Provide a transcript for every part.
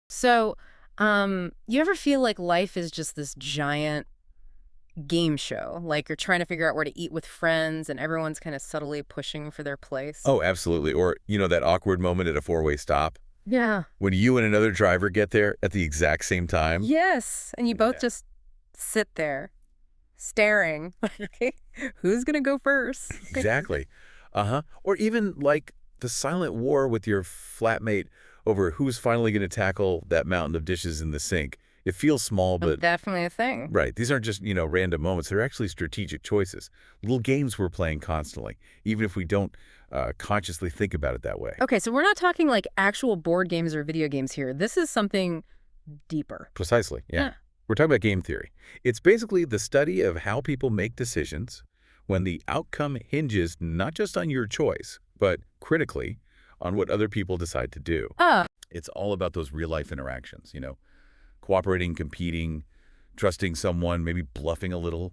So, you ever feel like life is just this giant game show? Like you're trying to figure out where to eat with friends and everyone's kind of subtly pushing for their place? Oh, absolutely. Or, that awkward moment at a four-way stop Yeah. when you and another driver get there at the exact same time. Yes. And you both Yeah. just sit there staring. Like, who's going to go first? Exactly. Uh-huh. Or even like the silent war with your flatmate over who's finally going to tackle that mountain of dishes in the sink. It feels small, but Definitely a thing. right. These aren't just, random moments. They're actually strategic choices. Little games we're playing constantly, even if we don't consciously think about it that way. Okay, so we're not talking like actual board games or video games here. This is something deeper. Precisely, yeah. Huh. We're talking about game theory. It's basically the study of how people make decisions when the outcome hinges not just on your choice, but critically on what other people decide to do. Ah, It's all about those real-life interactions, cooperating, competing, trusting someone, maybe bluffing a little,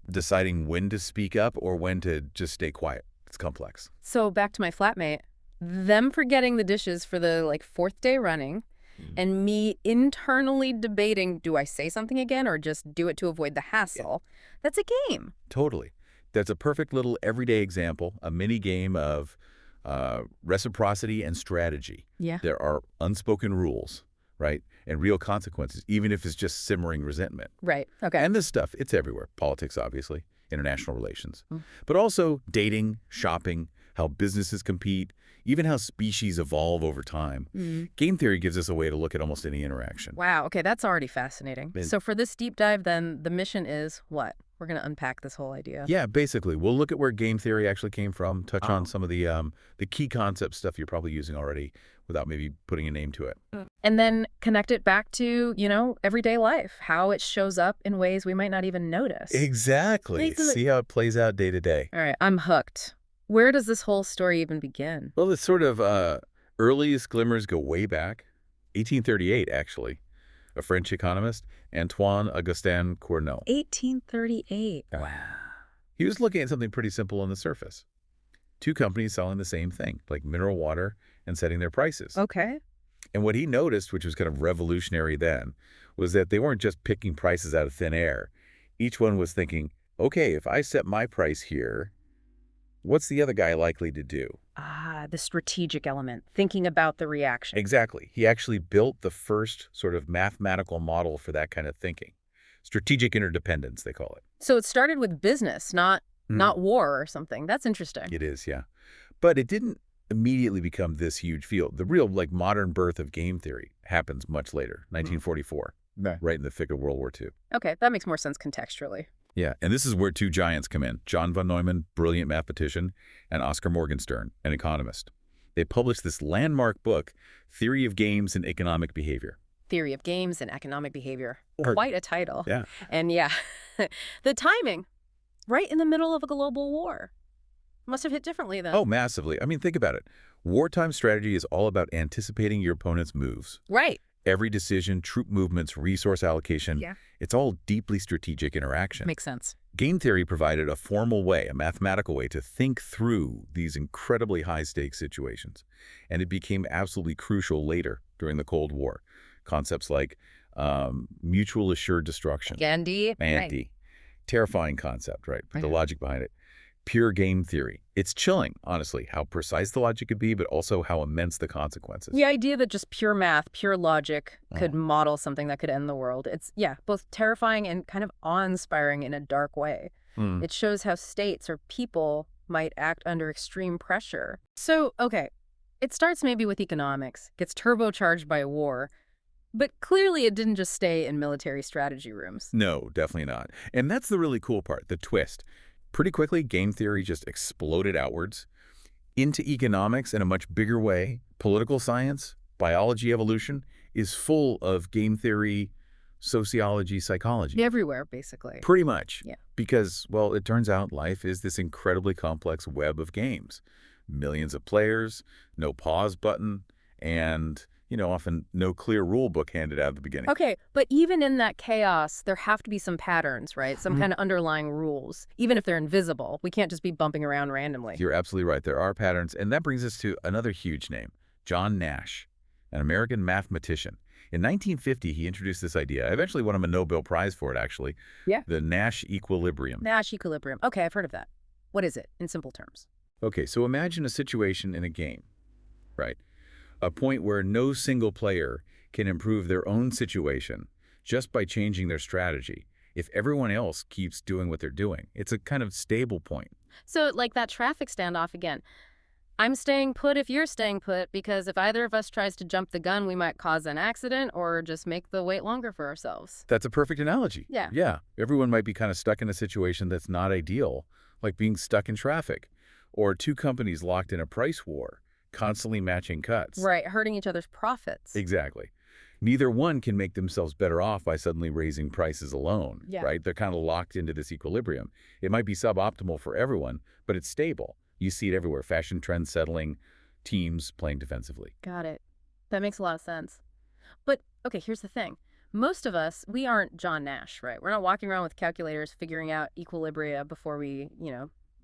deciding when to speak up or when to just stay quiet. It's complex. so back to my flatmate. Them forgetting the dishes for the fourth day running and me internally debating, do I say something again or just do it to avoid the hassle? That's a game. Totally. That's a perfect little everyday example, a mini game of reciprocity and strategy. Yeah. There are unspoken rules, right? And real consequences, even if it's just simmering resentment. Right. Okay. And this stuff, it's everywhere. Politics, obviously, international relations. Mm. But also dating, shopping, how businesses compete, even how species evolve over time. Game theory gives us a way to look at almost any interaction. Wow. Okay, that's already fascinating. And- So for this deep dive, then the mission is what? We're going to unpack this whole idea. Yeah, basically. We'll look at where game theory actually came from, touch Oh. on some of the key concept stuff you're probably using already without maybe putting a name to it. And then connect it back to, everyday life, how it shows up in ways we might not even notice. Exactly. Basically- See how it plays out day to day. All right, I'm hooked. Where does this whole story even begin? Well, it's sort of earliest glimmers go way back, 1838, actually. A French economist, Antoine Augustin Cournot. 1838. Wow. He was looking at something pretty simple on the surface. Two companies selling the same thing, like mineral water, and setting their prices. Okay. And what he noticed, which was kind of revolutionary then, was that they weren't just picking prices out of thin air. Each one was thinking, okay, if I set my price here, what's the other guy likely to do? Ah, the strategic element, thinking about the reaction. Exactly. He actually built the first sort of mathematical model for that kind of thinking. Strategic interdependence, they call it. So it started with business, not war or something. That's interesting. It is, yeah. But it didn't immediately become this huge field. The real, modern birth of game theory happens much later, 1944, right in the thick of World War II. Okay, that makes more sense contextually. Yeah, and this is where two giants come in. John von Neumann, brilliant mathematician, and Oscar Morgenstern, an economist. They published this landmark book, Theory of Games and Economic Behavior. Theory of games and economic behavior. Or- Quite a title. Yeah. And yeah, the timing, right in the middle of a global war. Must have hit differently then. Oh, massively. I mean, think about it. Wartime strategy is all about anticipating your opponent's moves. Right. Every decision, troop movements, resource allocation, Yeah. it's all deeply strategic interaction. Makes sense. Game theory provided a formal way, a mathematical way to think through these incredibly high-stakes situations. And it became absolutely crucial later during the Cold War. Concepts like mutual assured destruction, Gandhi. anti, terrifying concept, right? But the Yeah. logic behind it. Pure game theory. It's chilling, honestly, how precise the logic could be, but also how immense the consequences. The idea that just pure math, pure logic could model something that could end the world. It's, both terrifying and kind of awe-inspiring in a dark way. Mm. It shows how states or people might act under extreme pressure. So, okay, it starts maybe with economics, gets turbocharged by war, but clearly it didn't just stay in military strategy rooms. No, definitely not. And that's the really cool part, the twist. Pretty quickly, game theory just exploded outwards into economics in a much bigger way. Political science, biology, evolution is full of game theory, sociology, psychology. Everywhere, basically. Pretty much. Yeah. Because, well, it turns out life is this incredibly complex web of games. Millions of players, no pause button, and, often no clear rule book handed out at the beginning. Okay, but even in that chaos, there have to be some patterns, right? Some kind of underlying rules, even if they're invisible. We can't just be bumping around randomly. You're absolutely right. There are patterns. And that brings us to another huge name, John Nash. an American mathematician. In 1950, he introduced this idea. I eventually won him a Nobel Prize for it, actually. Yeah. The Nash Equilibrium. Nash Equilibrium. Okay, I've heard of that. What is it, in simple terms? Okay, so imagine a situation in a game, right? A point where no single player can improve their own situation just by changing their strategy. If everyone else keeps doing what they're doing, it's a kind of stable point. So, like that traffic standoff again. I'm staying put if you're staying put, because if either of us tries to jump the gun, we might cause an accident or just make the wait longer for ourselves. That's a perfect analogy. Yeah. Yeah, everyone might be kind of stuck in a situation that's not ideal, like being stuck in traffic, or two companies locked in a price war, constantly matching cuts. Right, hurting each other's profits. Exactly. Neither one can make themselves better off by suddenly raising prices alone, Yeah. right? They're kind of locked into this equilibrium. It might be suboptimal for everyone, but it's stable. You see it everywhere. Fashion trends settling, teams playing defensively. Got it. That makes a lot of sense. But, okay, here's the thing. Most of us, we aren't John Nash, right? We're not walking around with calculators figuring out equilibria before we,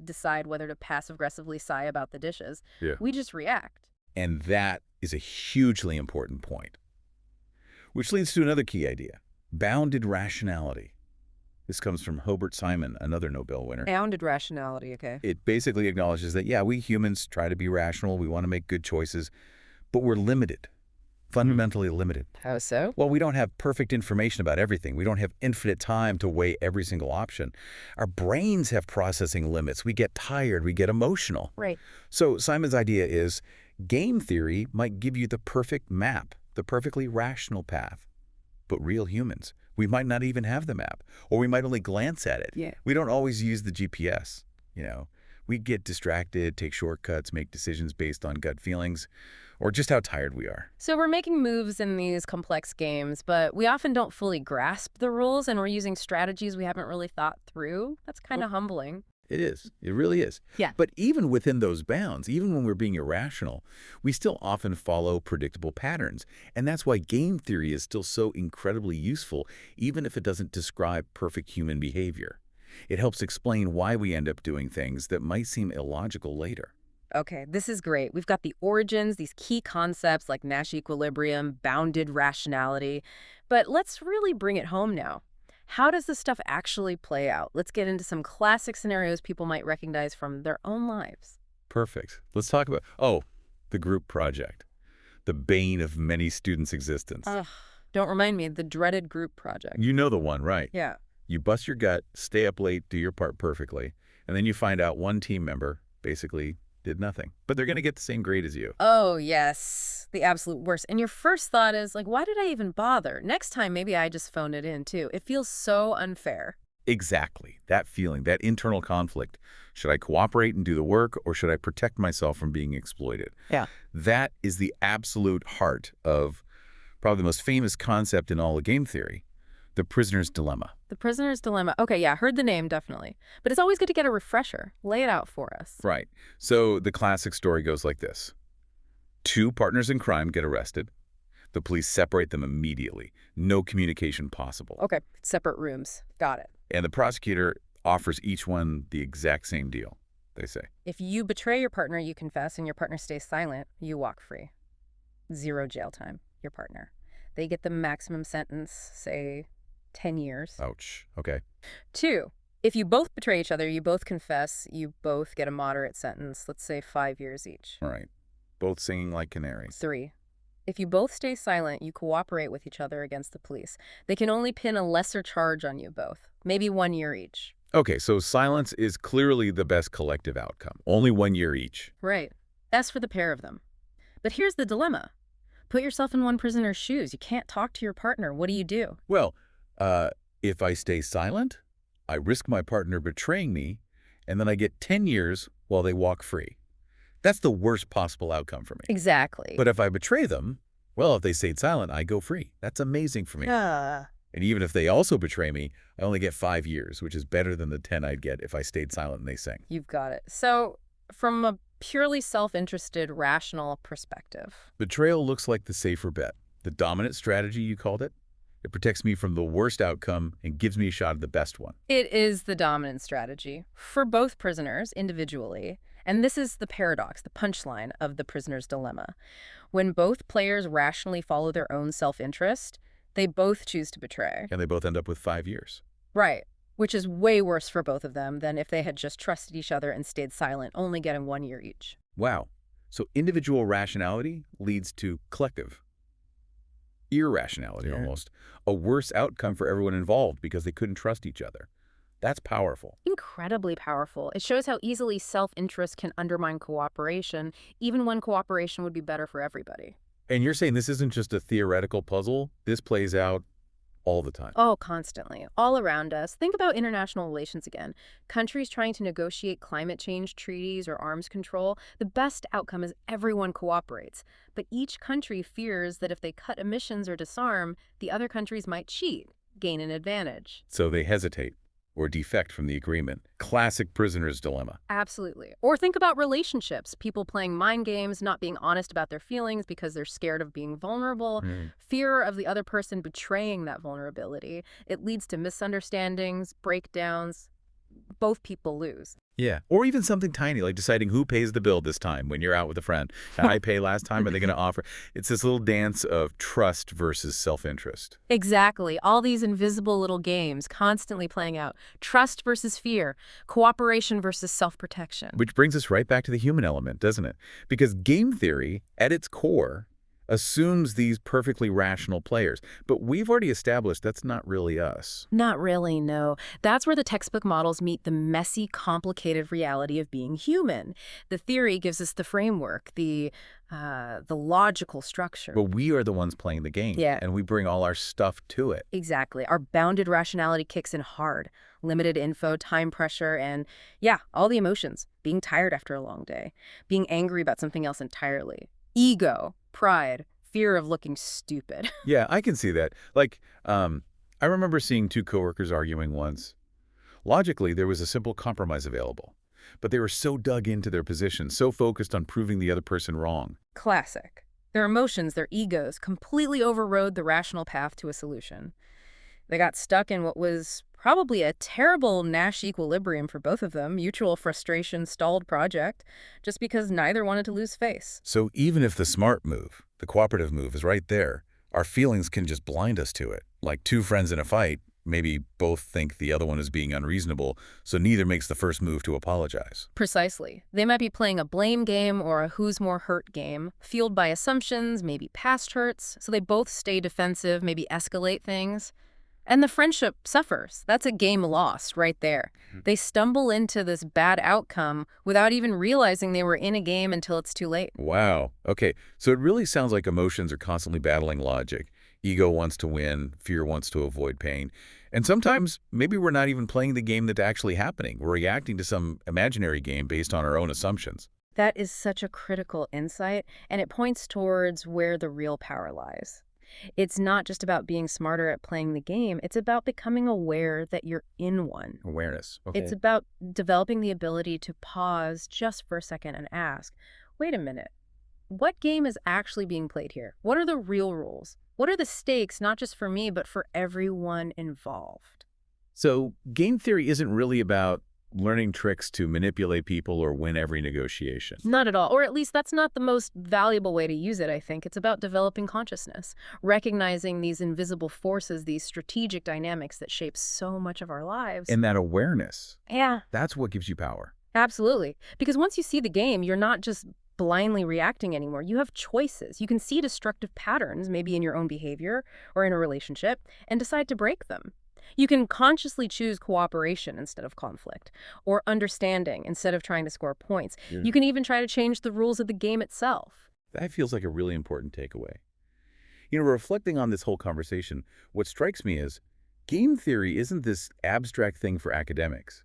decide whether to passive-aggressively sigh about the dishes. Yeah. We just react. And that is a hugely important point. Which leads to another key idea, bounded rationality. This comes from Hobart Simon, another Nobel winner. Bounded rationality, okay. It basically acknowledges that, yeah, we humans try to be rational, we want to make good choices, but we're limited, fundamentally limited. How so? Well, we don't have perfect information about everything. We don't have infinite time to weigh every single option. Our brains have processing limits. We get tired, we get emotional. Right. So Simon's idea is game theory might give you the perfect map, the perfectly rational path. But real humans, we might not even have the map, or we might only glance at it. Yeah. We don't always use the GPS, We get distracted, take shortcuts, make decisions based on gut feelings, or just how tired we are. So we're making moves in these complex games, but we often don't fully grasp the rules, and we're using strategies we haven't really thought through. That's kind of humbling. It is. It really is. Yeah. But even within those bounds, even when we're being irrational, we still often follow predictable patterns. And that's why game theory is still so incredibly useful, even if it doesn't describe perfect human behavior. It helps explain why we end up doing things that might seem illogical later. Okay, this is great. We've got the origins, these key concepts like Nash equilibrium, bounded rationality. But let's really bring it home now. How does this stuff actually play out? Let's get into some classic scenarios people might recognize from their own lives. Perfect. Let's talk about, the group project, the bane of many students' existence. Ugh, don't remind me, the dreaded group project. You know the one, right? Yeah. You bust your gut, stay up late, do your part perfectly, and then you find out one team member basically did nothing. But they're going to get the same grade as you. Oh, yes. The absolute worst. And your first thought is, like, why did I even bother? Next time, maybe I just phoned it in, too. It feels so unfair. Exactly. That feeling, that internal conflict. Should I cooperate and do the work, or should I protect myself from being exploited? Yeah. That is the absolute heart of probably the most famous concept in all of game theory, the prisoner's dilemma. The prisoner's dilemma. Okay, yeah, heard the name, definitely. But it's always good to get a refresher. Lay it out for us. Right. So the classic story goes like this. Two partners in crime get arrested. The police separate them immediately. No communication possible. Okay, separate rooms. Got it. And the prosecutor offers each one the exact same deal, they say. If you betray your partner, you confess, and your partner stays silent, you walk free. 0 jail time, your partner. They get the maximum sentence, say 10 years. Ouch. Okay. 2, if you both betray each other, you both confess, you both get a moderate sentence, let's say 5 years each. All right. Both singing like canaries. 3, if you both stay silent, you cooperate with each other against the police. They can only pin a lesser charge on you both, maybe 1 year each. Okay, so silence is clearly the best collective outcome. Only 1 year each. Right. That's for the pair of them. But here's the dilemma. Put yourself in one prisoner's shoes. You can't talk to your partner. What do you do? Well, if I stay silent, I risk my partner betraying me, and then I get 10 years while they walk free. That's the worst possible outcome for me. Exactly. But if I betray them, well, if they stayed silent, I go free. That's amazing for me. Ah. And even if they also betray me, I only get 5 years, which is better than the 10 I'd get if I stayed silent and they sang. You've got it. So, from a purely self-interested, rational perspective. Betrayal looks like the safer bet. The dominant strategy, you called it. It protects me from the worst outcome and gives me a shot at the best one. It is the dominant strategy for both prisoners individually And this is the paradox, the punchline of the prisoner's dilemma. When both players rationally follow their own self-interest, they both choose to betray. And they both end up with 5 years. Right. Which is way worse for both of them than if they had just trusted each other and stayed silent, only getting 1 year each. Wow. So individual rationality leads to collective irrationality, almost. A worse outcome for everyone involved because they couldn't trust each other. That's powerful. Incredibly powerful. It shows how easily self-interest can undermine cooperation, even when cooperation would be better for everybody. And you're saying this isn't just a theoretical puzzle? This plays out all the time. Oh, constantly. All around us. Think about international relations again. Countries trying to negotiate climate change treaties or arms control. The best outcome is everyone cooperates. But each country fears that if they cut emissions or disarm, the other countries might cheat, gain an advantage. So they hesitate or defect from the agreement. Classic prisoner's dilemma. Absolutely. Or think about relationships. People playing mind games, not being honest about their feelings because they're scared of being vulnerable. Fear of the other person betraying that vulnerability. It leads to misunderstandings, breakdowns. Both people lose. Yeah. Or even something tiny, like deciding who pays the bill this time when you're out with a friend. I pay last time, are they going to offer? It's this little dance of trust versus self-interest. Exactly. All these invisible little games constantly playing out. Trust versus fear. Cooperation versus self-protection. Which brings us right back to the human element, doesn't it? Because game theory, at its core, assumes these perfectly rational players. But we've already established that's not really us. Not really, no. That's where the textbook models meet the messy, complicated reality of being human. The theory gives us the framework, the logical structure. But we are the ones playing the game. Yeah. And we bring all our stuff to it. Exactly. Our bounded rationality kicks in hard. Limited info, time pressure, and yeah, all the emotions. Being tired after a long day. Being angry about something else entirely. Ego, pride, fear of looking stupid. Yeah, I can see that. Like, I remember seeing two coworkers arguing once. Logically, there was a simple compromise available. But they were so dug into their position, so focused on proving the other person wrong. Classic. Their emotions, their egos, completely overrode the rational path to a solution. They got stuck in what was probably a terrible Nash equilibrium for both of them, mutual frustration, stalled project, just because neither wanted to lose face. So even if the smart move, the cooperative move, is right there, our feelings can just blind us to it. Like two friends in a fight, maybe both think the other one is being unreasonable, so neither makes the first move to apologize. Precisely. They might be playing a blame game or a who's more hurt game, fueled by assumptions, maybe past hurts, so they both stay defensive, maybe escalate things. And the friendship suffers. That's a game lost right there. They stumble into this bad outcome without even realizing they were in a game until it's too late. Wow. Okay, so it really sounds like emotions are constantly battling logic. Ego wants to win, fear wants to avoid pain. And sometimes, maybe we're not even playing the game that's actually happening. We're reacting to some imaginary game based on our own assumptions. That is such a critical insight, and it points towards where the real power lies. It's not just about being smarter at playing the game. It's about becoming aware that you're in one. Awareness. Okay. It's about developing the ability to pause just for a second and ask, wait a minute, what game is actually being played here? What are the real rules? What are the stakes, not just for me, but for everyone involved? So game theory isn't really about learning tricks to manipulate people or win every negotiation. Not at all. Or at least that's not the most valuable way to use it, I think. It's about developing consciousness, recognizing these invisible forces, these strategic dynamics that shape so much of our lives. And that awareness, Yeah, that's what gives you power. absolutely. Because once you see the game, you're not just blindly reacting anymore. You have choices. You can see destructive patterns, maybe in your own behavior or in a relationship, and decide to break them. You can consciously choose cooperation instead of conflict, or understanding instead of trying to score points. Yeah. You can even try to change the rules of the game itself. That feels like a really important takeaway. You know, reflecting on this whole conversation, what strikes me is game theory isn't this abstract thing for academics.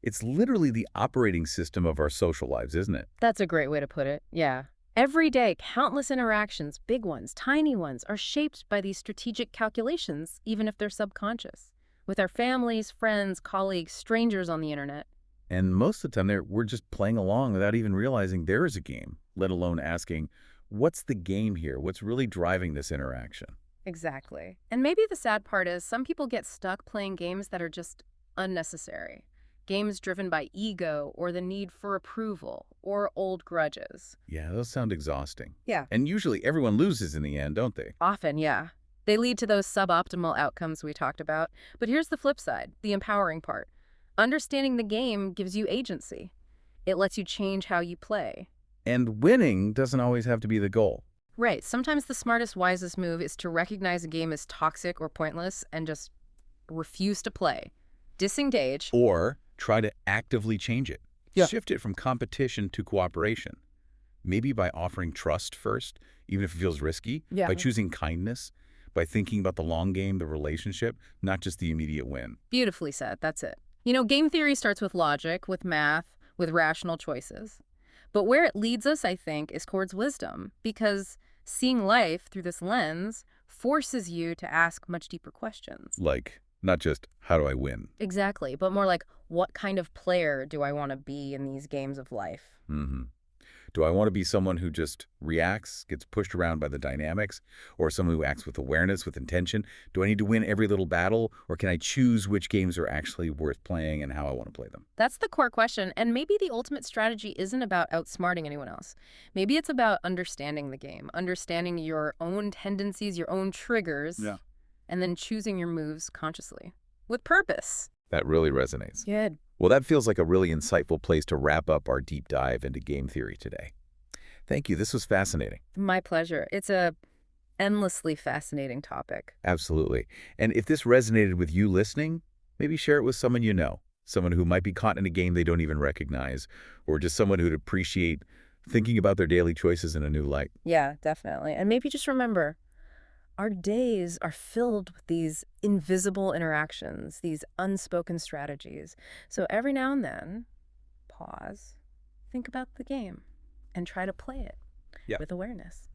It's literally the operating system of our social lives, isn't it? That's a great way to put it, yeah. Every day, countless interactions, big ones, tiny ones, are shaped by these strategic calculations, even if they're subconscious. With our families, friends, colleagues, strangers on the internet. And most of the time, we're just playing along without even realizing there is a game, let alone asking, what's the game here? What's really driving this interaction? Exactly. And maybe the sad part is some people get stuck playing games that are just unnecessary. Games driven by ego or the need for approval or old grudges. Yeah, those sound exhausting. Yeah. And usually everyone loses in the end, don't they? Often, yeah. They lead to those suboptimal outcomes we talked about. But here's the flip side, the empowering part. Understanding the game gives you agency. It lets you change how you play. And winning doesn't always have to be the goal. Right. Sometimes the smartest, wisest move is to recognize a game as toxic or pointless and just refuse to play. Disengage. Or try to actively change it. Yeah. Shift it from competition to cooperation. Maybe by offering trust first, even if it feels risky. Yeah. By choosing kindness. By thinking about the long game, the relationship, not just the immediate win. Beautifully said. That's it. You know, game theory starts with logic, with math, with rational choices. But where it leads us, I think, is towards wisdom, because seeing life through this lens forces you to ask much deeper questions. Like, not just, how do I win? Exactly, but more like, what kind of player do I want to be in these games of life? Mm-hmm. Do I want to be someone who just reacts, gets pushed around by the dynamics, or someone who acts with awareness, with intention? Do I need to win every little battle, or can I choose which games are actually worth playing and how I want to play them? That's the core question, and maybe the ultimate strategy isn't about outsmarting anyone else. Maybe it's about understanding the game, understanding your own tendencies, your own triggers, Yeah. and then choosing your moves consciously, with purpose. That really resonates. Good. Well, that feels like a really insightful place to wrap up our deep dive into game theory today. Thank you. This was fascinating. My pleasure. It's a endlessly fascinating topic. Absolutely. And if this resonated with you listening, maybe share it with someone you know, someone who might be caught in a game they don't even recognize, or just someone who'd appreciate thinking about their daily choices in a new light. Yeah, definitely. And maybe just remember, our days are filled with these invisible interactions, these unspoken strategies. So every now and then, pause, think about the game, and try to play it Yeah. with awareness.